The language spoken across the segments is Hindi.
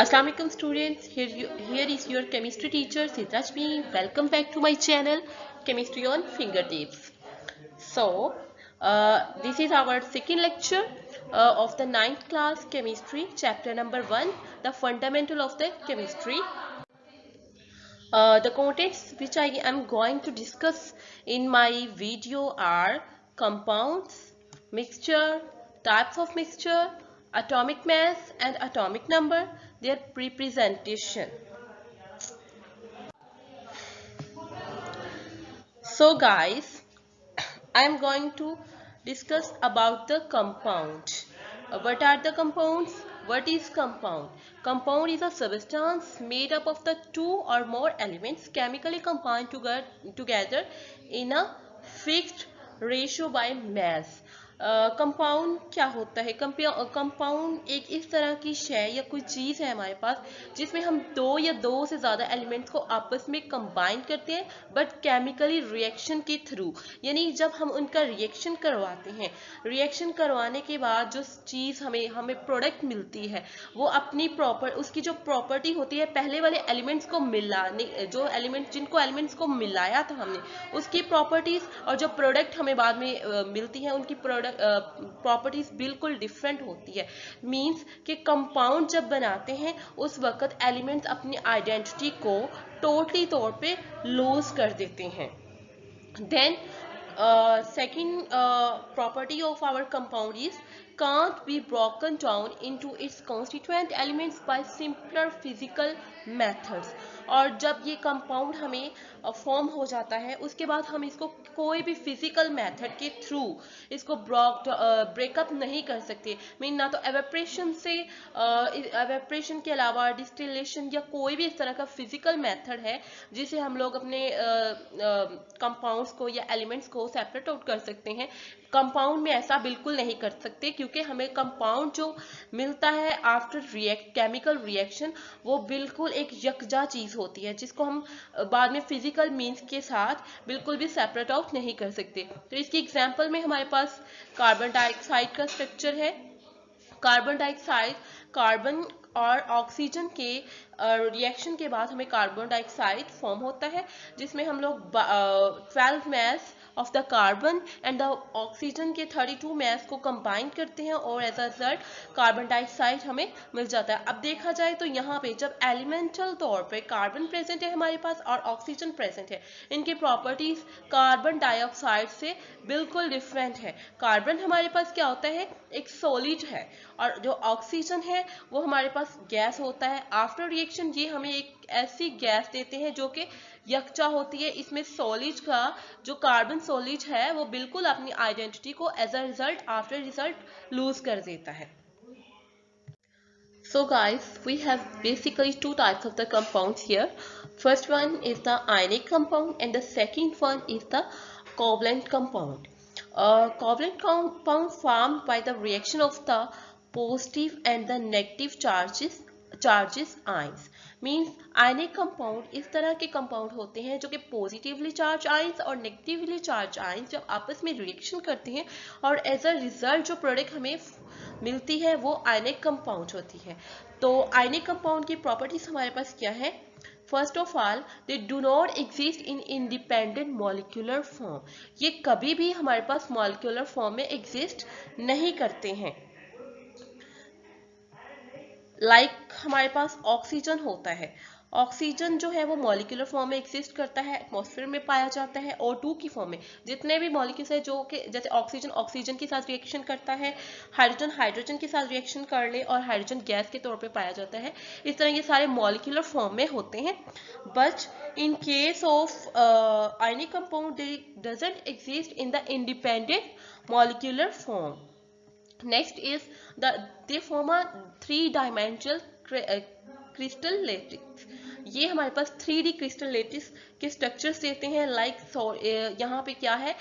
Assalamu alaikum students, here is your chemistry teacher Sidrajmi. Welcome back to my channel Chemistry on Fingertips. So, this is our second lecture of the 9th class chemistry chapter number 1, the fundamental of the chemistry. The contents which I am going to discuss in my video are compounds, mixture, types of mixture, atomic mass and atomic number, their representation. So guys, I am going to discuss about the compound. What are the compounds? What is compound? Compound is a substance made up of the two or more elements chemically combined together in a fixed ratio by mass. Compound क्या होता है? कंपाउंड एक इस तरह की शय या कोई चीज़ है हमारे पास जिसमें हम दो या दो से ज़्यादा एलिमेंट्स को आपस में कंबाइन करते हैं बट केमिकली रिएक्शन के थ्रू, यानी जब हम उनका रिएक्शन करवाते हैं, रिएक्शन करवाने के बाद जो चीज़ हमें प्रोडक्ट मिलती है वो अपनी उसकी जो प्रॉपर्टी होती है पहले वाले एलिमेंट्स को मिलाने, जो एलिमेंट्स को मिलाया था हमने, उसकी प्रॉपर्टीज और जो प्रोडक्ट हमें बाद में मिलती है उनकी प्रॉपर्टीज बिल्कुल डिफरेंट होती है। मींस कि कंपाउंड जब बनाते हैं उस वक्त एलिमेंट्स अपनी आइडेंटिटी को टोटली तौर पे लूज कर देते हैं। Then second property of our compound is can't be broken down into its constituent elements by simpler physical methods. और जब ये कंपाउंड हमें फॉर्म हो जाता है उसके बाद हम इसको कोई भी फिजिकल मेथड के थ्रू इसको ब्रेकअप नहीं कर सकते। मीन ना तो एवेप्रेशन से, एवेप्रेशन के अलावा डिस्टिलेशन या कोई भी इस तरह का फिजिकल मेथड है जिसे हम लोग अपने कंपाउंड्स को या एलिमेंट्स को सेपरेट आउट कर सकते हैं। कंपाउंड में ऐसा बिल्कुल नहीं कर सकते क्योंकि हमें कंपाउंड जो मिलता है आफ्टर केमिकल रिएक्शन वो बिल्कुल एक यकजा चीज होती है जिसको हम बाद में फिजिकल मींस के साथ बिल्कुल भी सेपरेट आउट नहीं कर सकते। तो इसकी एग्जांपल में हमारे पास कार्बन डाइऑक्साइड का स्ट्रक्चर है। कार्बन डाइऑक्साइड, कार्बन और ऑक्सीजन के रिएक्शन के बाद हमें कार्बन डाइऑक्साइड फॉर्म होता है जिसमें हम लोग 12 mass of the carbon and the oxygen के 32 मास को कंबाइन करते हैं और as a result carbon dioxide हमें मिल जाता है। अब देखा जाए तो यहाँ पे जब एलिमेंटल तौर पे कार्बन प्रेजेंट है हमारे पास और ऑक्सीजन प्रेजेंट है, इनकी प्रॉपर्टीज कार्बन डाइऑक्साइड से बिल्कुल डिफरेंट है। कार्बन हमारे पास क्या होता है, एक सॉलिड है, और जो ऑक्सीजन है वो हमारे पास गैस होता है। आफ्टर रिएक्शन ये हमें एक ऐसी गैस देते हैं जो कि यकजा होती है। इसमें सॉलिड का जो कार्बन सॉलिड है वो बिल्कुल अपनी आइडेंटिटी को as a result after result lose कर देता है। So guys, we have basically two types of the compounds here. First one is the ionic compound and the second one is the covalent compound. Covalent compound formed by the reaction of the positive and the negative charges ions. Means ionic compound इस तरह के कंपाउंड होते हैं जो कि पॉजिटिवली चार्ज आयंस और नेगेटिवली चार्ज आयंस जब आपस में रिएक्शन करते हैं और एज अ रिजल्ट जो प्रोडक्ट हमें मिलती है वो आयनिक कंपाउंड होती है। तो आयनिक कंपाउंड की प्रॉपर्टीज हमारे पास क्या है? First of all, they do not exist in independent molecular form. ये कभी भी हमारे पास मॉलिक्यूलर फॉर्म में एग्जिस्ट नहीं करते हैं। लाइक हमारे पास ऑक्सीजन होता है, ऑक्सीजन जो है वो मॉलिक्यूलर फॉर्म में एग्जिस्ट करता है, एटमॉस्फेयर में पाया जाता है O2 की फॉर्म में। जितने भी मॉलिक्यूल्स है जो कि जैसे ऑक्सीजन ऑक्सीजन के साथ रिएक्शन करता है, हाइड्रोजन हाइड्रोजन के साथ रिएक्शन कर ले और हाइड्रोजन गैस के तौर पे पाया जाता है। इस तरह ये सारे मॉलिक्यूलर फॉर्म में होते हैं। But in case of ionic compound they doesn't exist in the independent molecular form. Next is they form a three-dimensional crystal lattice. ये हमारे पास 3D क्रिस्टल लेटिस के स्ट्रक्चर्स देते हैं। लाइक यहाँ पे क्या है,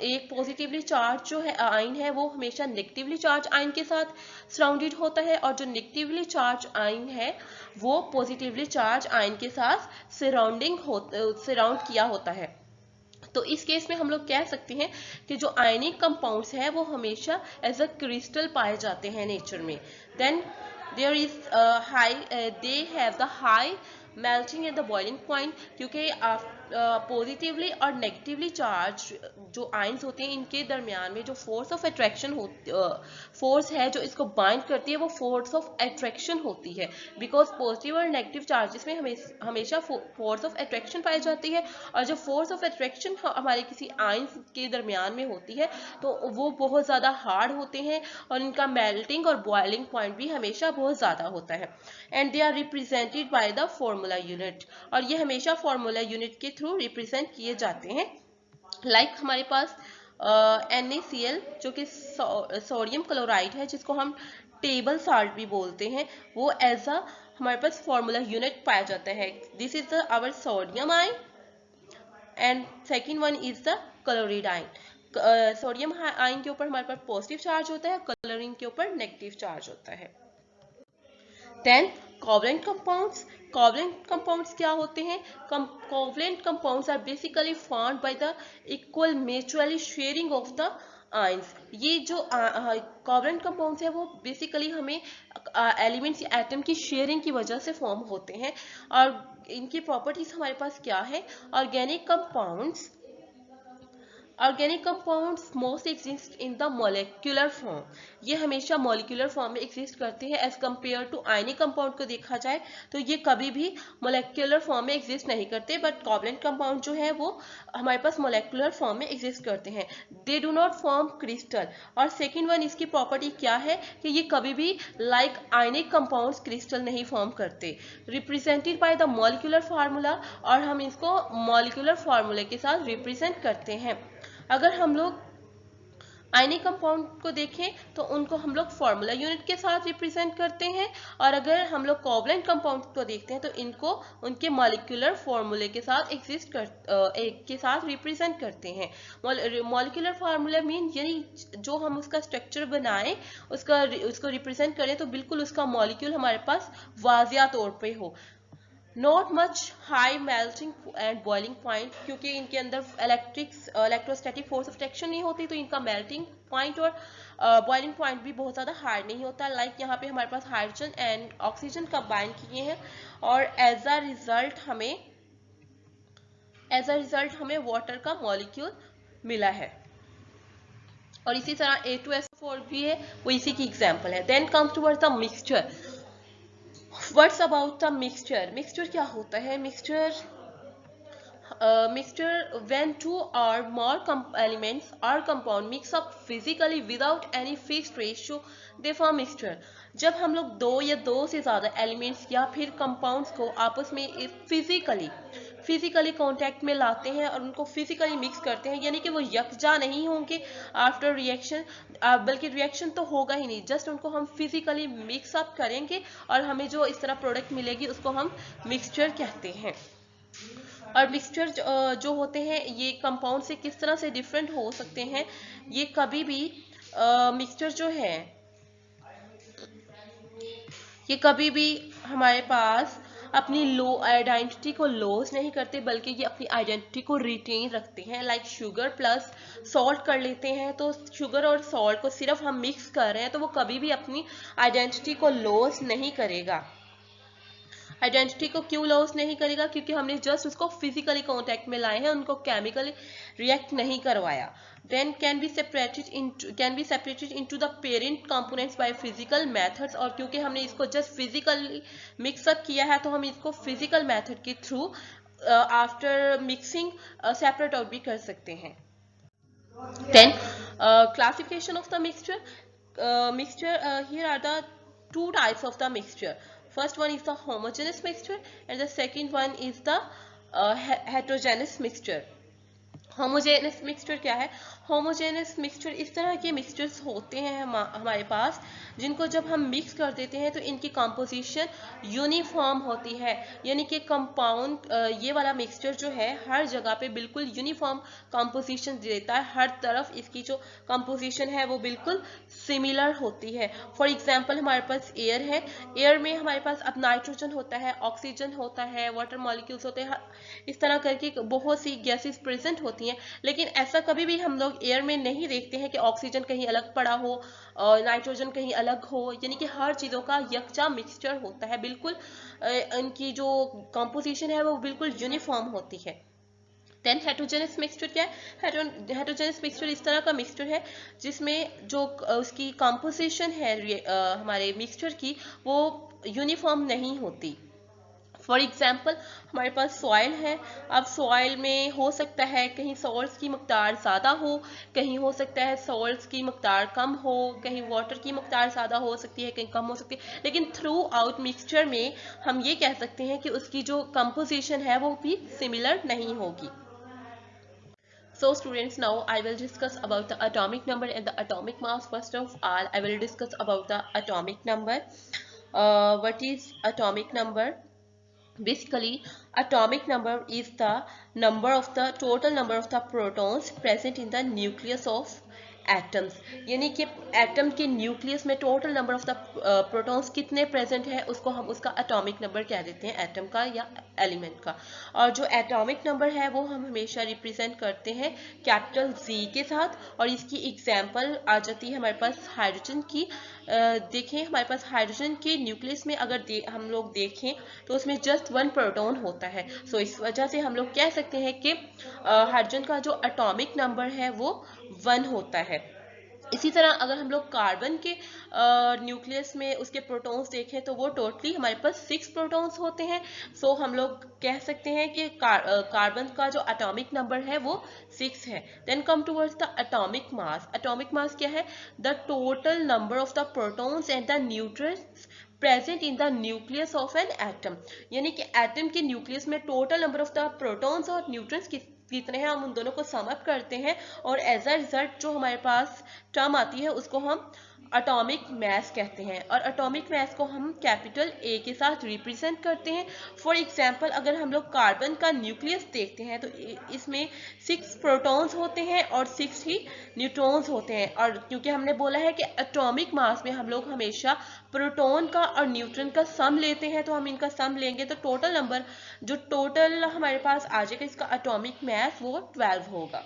एक पॉजिटिवली चार्ज जो है आयन है वो हमेशा नेगेटिवली चार्ज आयन के साथ सराउंडेड होता है और जो नेगेटिवली चार्ज आयन है वो पॉजिटिवली चार्ज आयन के साथ सराउंड किया होता है। तो इस केस में हम लोग कह सकते हैं कि जो आयनिक कंपाउंड्स हैं वो हमेशा एज अ क्रिस्टल पाए जाते हैं नेचर में। Then there is high, they have the high melting at the boiling point, क्योंकि पॉजिटिवली और नेगेटिवली चार्ज जो आयंस होते हैं इनके दरमियान में जो फोर्स ऑफ अट्रैक्शन होती, फोर्स है जो इसको बाइंड करती है, वो फोर्स ऑफ अट्रैक्शन होती है। बिकॉज पॉजिटिव और नेगेटिव चार्जेस में हमेशा फोर्स ऑफ अट्रैक्शन पाई जाती है, और जब फोर्स ऑफ अट्रैक्शन हमारे किसी आयंस के दरमियान में होती है तो वो बहुत ज़्यादा हार्ड होते हैं और इनका मेल्टिंग और बॉइलिंग पॉइंट भी हमेशा बहुत ज़्यादा होता है। And they are represented by the formula unit, और ये हमेशा फॉर्मूला यूनिट के थ्रू रिप्रेजेंट किए जाते हैं। लाइक हमारे पास NaCl जो कि सोडियम क्लोराइड है, जिसको हम टेबल साल्ट भी बोलते हैं, वो एज अ हमारे पास फॉर्मूला यूनिट पाया जाता है। This is the our sodium ion and second one is the chloride ion. Sodium ion के ऊपर हमारे पास पॉजिटिव चार्ज होता है, क्लोरीन के ऊपर नेगेटिव चार्ज होता है। Then covalent compounds. Covalent compounds क्या होते हैं? Covalent compounds are basically formed by the equal mutually sharing of the ions. ये जो कोवलेंट कंपाउंड्स है वो बेसिकली हमें एलिमेंट्स या एटम की शेयरिंग की वजह से फॉर्म होते हैं। और इनकी प्रॉपर्टीज हमारे पास क्या है? Organic compounds most exist in the molecular form. ये हमेशा मोलिकुलर फॉर्म में एग्जिस्ट करते हैं as compare to ionic compound को देखा जाए तो ये कभी भी मोलिकुलर फॉर्म में एग्जिस्ट नहीं करते, बट कोवलेंट कंपाउंड जो है वो हमारे पास मोलिकुलर फॉर्म में एग्जिस्ट करते हैं। They do not form crystal. और सेकेंड वन, इसकी प्रॉपर्टी क्या है कि ये कभी भी लाइक आयनिक कंपाउंड्स क्रिस्टल नहीं फॉर्म करते। Represented by the molecular formula, और हम इसको मोलिकुलर फार्मूले के साथ रिप्रेजेंट करते हैं। अगर हम लोग आयनिक कंपाउंड को देखें तो उनको हम लोग फार्मूला यूनिट के साथ रिप्रेजेंट करते हैं, और अगर हम लोग कोवलेंट कंपाउंड को देखते हैं तो इनको उनके मॉलिक्यूलर फार्मूले के साथ के साथ रिप्रेजेंट करते हैं। मॉलिक्यूलर फार्मूला मीन यानी जो हम उसका स्ट्रक्चर बनाएं उसको रिप्रेजेंट करें तो बिल्कुल उसका मॉलिक्यूल हमारे पास वाजिया तौर पे हो। Not much high melting and boiling point, क्योंकि इनके अंदर इलेक्ट्रोस्टैटिक फोर्स ऑफ अट्रैक्शन नहीं होती, तो इनका मेल्टिंग पॉइंट और बॉइलिंग पॉइंट भी बहुत ज़्यादा हार्ड नहीं होता। लाइक यहाँ पे हमारे पास हाइड्रोजन एंड ऑक्सीजन कंबाइन किए हैं, और एज अ रिजल्ट हमें वाटर का मॉलिक्यूल मिला है। और इसी तरह A2SO4 भी है, वो इसी की एग्जाम्पल है। Then comes towards the mixture. What's about the mixture? Mixture क्या होता है? Mixture when two or more elements or compound mix up physically without any fixed ratio, they form mixture. जब हम लोग दो या दो से ज़्यादा एलिमेंट्स या फिर कंपाउंड्स को आपस में फिजिकली कांटेक्ट में लाते हैं और उनको फिजिकली मिक्स करते हैं, यानी कि वो यकजा नहीं होंगे आफ्टर रिएक्शन, बल्कि रिएक्शन तो होगा ही नहीं, जस्ट उनको हम फिजिकली मिक्स अप करेंगे और हमें जो इस तरह प्रोडक्ट मिलेगी उसको हम मिक्सचर कहते हैं। और मिक्सचर जो होते हैं ये कंपाउंड से किस तरह से डिफरेंट हो सकते हैं? ये कभी भी मिक्सचर जो है ये कभी भी हमारे पास अपनी आइडेंटिटी को लॉस नहीं करते, बल्कि ये अपनी आइडेंटिटी को रिटेन रखते हैं। लाइक शुगर प्लस सॉल्ट कर लेते हैं, तो शुगर और सॉल्ट को सिर्फ हम मिक्स कर रहे हैं तो वो कभी भी अपनी आइडेंटिटी को लॉस नहीं करेगा। आइडेंटिटी को क्यों लॉस नहीं करेगा? क्योंकि हमने जस्ट उसको फिजिकली कांटेक्ट में लाए हैं, उनको केमिकली रिएक्ट नहीं करवाया। Then can be separated into the parent components by physical methods, और क्योंकि हमने इसको जस्ट फिजिकली मिक्सअप किया है तो हम इसको फिजिकल मेथड के through after mixing separate out भी कर सकते हैं। Then classification of the mixture. Here are the two types of the mixture. First one is the homogeneous mixture and the second one is the heterogeneous mixture. Homogeneous mixture क्या है? होमोजेनस मिक्सचर इस तरह के मिक्सचर्स होते हैं हमारे पास जिनको जब हम मिक्स कर देते हैं तो इनकी कंपोजिशन यूनिफॉर्म होती है, यानी कि कंपाउंड ये वाला मिक्सचर जो है हर जगह पे बिल्कुल यूनिफॉर्म कंपोजिशन देता है, हर तरफ इसकी जो कंपोजिशन है वो बिल्कुल सिमिलर होती है। फॉर एग्जांपल हमारे पास एयर है, एयर में हमारे पास अब नाइट्रोजन होता है, ऑक्सीजन होता है, वाटर मॉलिक्यूल्स होते हैं, इस तरह करके बहुत सी गैसेस प्रेजेंट होती रहती हैं, लेकिन ऐसा कभी भी हम लोग एयर में नहीं देखते हैं कि ऑक्सीजन कहीं अलग पड़ा हो और नाइट्रोजन कहीं अलग हो, यानी कि हर चीज़ों का यकजा मिक्सचर होता है, बिल्कुल इनकी जो कंपोजिशन है वो बिल्कुल यूनिफॉर्म होती है। देन हेट्रोजेनस मिक्सचर क्या है? हेट्रोजेनस मिक्सचर इस तरह का मिक्सचर है जिसमें जो उसकी कंपोजिशन है हमारे मिक्सचर की, वो यूनिफॉर्म नहीं होती। फॉर एग्जाम्पल हमारे पास सॉइल है, अब सॉइल में हो सकता है कहीं सॉल्ट्स की मकदार ज़्यादा हो, कहीं हो सकता है सॉल्ट्स की मकदार कम हो, कहीं वाटर की मकदार ज़्यादा हो सकती है, कहीं कम हो सकती है, लेकिन थ्रू आउट मिक्सचर में हम ये कह सकते हैं कि उसकी जो कंपोजिशन है वो भी सिमिलर नहीं होगी। So students, now I will discuss about the atomic number and the atomic mass. First of all, I will discuss about the atomic number. What is atomic number? Basically, atomic number is the number of the total number of the protons present in the nucleus of atoms, यानी कि एटम के न्यूक्लियस में total number of the protons कितने प्रेजेंट है, उसको हम उसका एटॉमिक नंबर कह देते हैं, एटम का या एलिमेंट का। और जो एटॉमिक नंबर है वो हम हमेशा रिप्रेजेंट करते हैं कैपिटल जी के साथ, और इसकी एग्जांपल आ जाती है हमारे पास हाइड्रोजन की। देखें हमारे पास हाइड्रोजन के न्यूक्लियस में अगर हम लोग देखें तो उसमें जस्ट 1 प्रोटॉन होता है। सो इस वजह से हम लोग कह सकते हैं कि हाइड्रोजन का जो एटॉमिक नंबर है वो 1 होता है। इसी तरह अगर हम लोग कार्बन के न्यूक्लियस में उसके प्रोटॉन्स देखें तो वो टोटली हमारे पास 6 प्रोटॉन्स होते हैं। सो हम लोग कह सकते हैं कि कार्बन का जो एटॉमिक नंबर है वो 6 है। Then come towards the atomic mass. Atomic mass क्या है? The total number of the protons and the neutrons present in the nucleus of an atom, यानी कि एटम के न्यूक्लियस में total number of the protons और न्यूट्रॉन्स कितने हैं, हम उन दोनों को सम अप करते हैं और एज अ रिजल्ट जो हमारे पास टर्म आती है उसको हम एटॉमिक मैस कहते हैं। और एटॉमिक मैस को हम कैपिटल ए के साथ रिप्रेजेंट करते हैं। फॉर एग्जांपल अगर हम लोग कार्बन का न्यूक्लियस देखते हैं तो इसमें 6 प्रोटॉन्स होते हैं और 6 ही न्यूट्रॉन्स होते हैं। और क्योंकि हमने बोला है कि एटॉमिक मास में हम लोग हमेशा प्रोटॉन का और न्यूट्रॉन का सम लेते हैं, तो हम इनका सम लेंगे तो टोटल नंबर जो टोटल हमारे पास आ जाएगा इसका एटॉमिक मैस वो 12 होगा।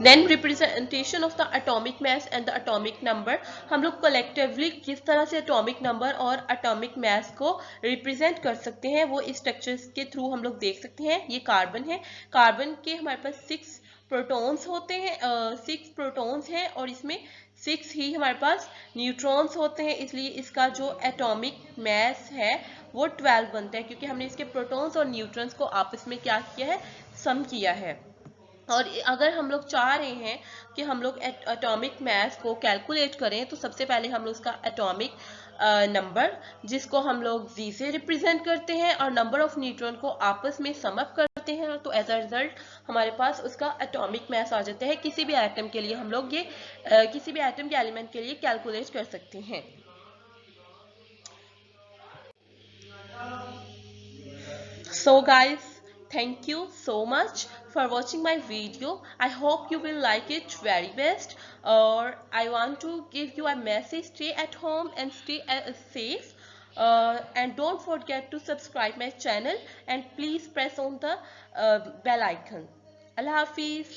Then representation of the atomic mass and the atomic number, हम लोग कलेक्टिवली किस तरह से एटॉमिक नंबर और एटॉमिक मैस को रिप्रेजेंट कर सकते हैं वो इस स्ट्रक्चर्स के थ्रू हम लोग देख सकते हैं। ये कार्बन है, कार्बन के हमारे पास 6 प्रोटॉन्स होते हैं, 6 प्रोटॉन्स हैं और इसमें 6 ही हमारे पास न्यूट्रॉन्स होते हैं, इसलिए इसका जो एटॉमिक मैस है वो 12 बनता है, क्योंकि हमने इसके प्रोटॉन्स और न्यूट्रॉन्स को आपस में क्या किया है, सम किया है। और अगर हम लोग चाह रहे हैं कि हम लोग एटॉमिक मैस को कैलकुलेट करें तो सबसे पहले हम लोग उसका एटॉमिक नंबर जिसको हम लोग जी से रिप्रेजेंट करते हैं और नंबर ऑफ न्यूट्रॉन को आपस में सम अप करते हैं, तो एज अ रिजल्ट हमारे पास उसका एटॉमिक मैस आ जाता है। किसी भी एटम के लिए हम लोग ये किसी भी एटम के एलिमेंट के लिए कैलकुलेट कर सकते हैं। So guys, thank you so much for watching my video. I hope you will like it very best. Or I want to give you a message: stay at home and stay safe. And don't forget to subscribe my channel and please press on the bell icon. Allah Hafiz.